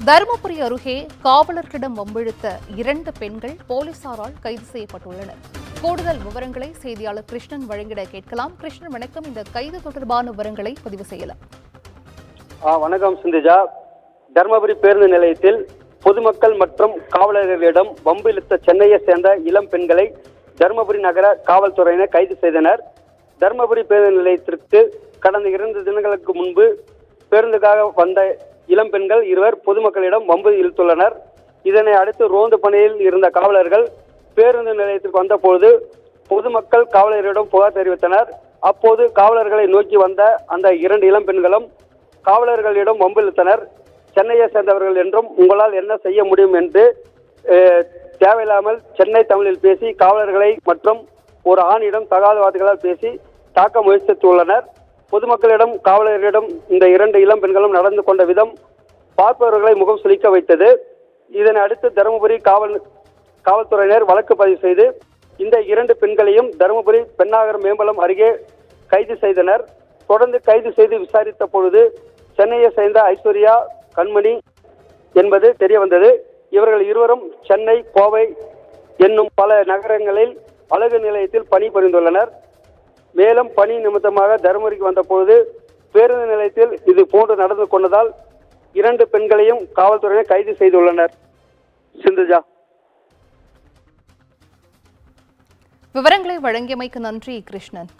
தருமபுரி அருகே காவலர்களிடம் வம்பிழுத்த 2 பெண்கள் போலீசாரால் கைது செய்யப்பட்டுள்ளனர். கூடுதல் விவரங்களை செய்தியாளர் கிருஷ்ணன் வழங்கிட கேட்கலாம். கிருஷ்ணன், வணக்கம். இந்த கைது தொடர்பான விவரங்களை பதிவு செய்யலாம். வணக்கம் சிந்துஜா. தருமபுரி பேருந்து நிலையத்தில் பொதுமக்கள் மற்றும் காவலர்களிடம் வம்பிழுத்த சென்னையை சேர்ந்த இளம் பெண்களை தருமபுரி நகர காவல்துறையினர் கைது செய்தனர். தருமபுரி பேருந்து நிலையத்திற்கு கடந்த 2 தினங்களுக்கு முன்பு பேருந்துக்காக வந்த இளம் பெண்கள் 2 பொதுமக்களிடம் வம்பு இழுத்துள்ளனர். இதனை அடுத்து ரோந்து பணியில் இருந்த காவலர்கள் பேருந்து நிலையத்திற்கு வந்தபோது பொதுமக்கள் காவலரிடம் புகார் தெரிவித்தனர். அப்போது காவலர்களை நோக்கி வந்த அந்த 2 இளம் பெண்களும் காவலர்களிடம் வம்பு இழுத்தனர். சென்னையை சேர்ந்தவர்கள் என்றும் உங்களால் என்ன செய்ய முடியும் என்று தேவையில்லாமல் சென்னை தமிழில் பேசி காவலர்களை மற்றும் ஒரு ஆணிடம் தகாத வார்த்தைகளால் பேசி தாக்க முயற்சித்துள்ளனர். பொதுமக்களிடம் காவலர்களிடம் இந்த 2 இளம் பெண்களும் நடந்து கொண்ட விதம் பார்ப்பவர்களை முகம் சுளிக்க வைத்தது. இதனை அடுத்து தருமபுரி காவல்துறையினர் வழக்கு பதிவு செய்து இந்த 2 பெண்களையும் தருமபுரி பெண்ணாகரம் மேம்பலம் அருகே கைது செய்தனர். தொடர்ந்து கைது செய்து விசாரித்த பொழுது சென்னையை சேர்ந்த ஐஸ்வர்யா, கண்மணி என்பது தெரிய வந்தது. இவர்கள் 2 சென்னை, கோவை என்னும் பல நகரங்களில் அழகு நிலையத்தில் பணிபுரிந்துள்ளனர். மேலும் பணி நிமித்தமாக தருமபுரிக்கு வந்த பொழுது பேருந்து நிலையத்தில் இது போன்று நடந்து கொண்டதால் 2 பெண்களையும் காவல்துறையினர் கைது செய்துள்ளனர். சிந்துஜா, விவரங்களை வழங்கியமைக்கு நன்றி கிருஷ்ணன்.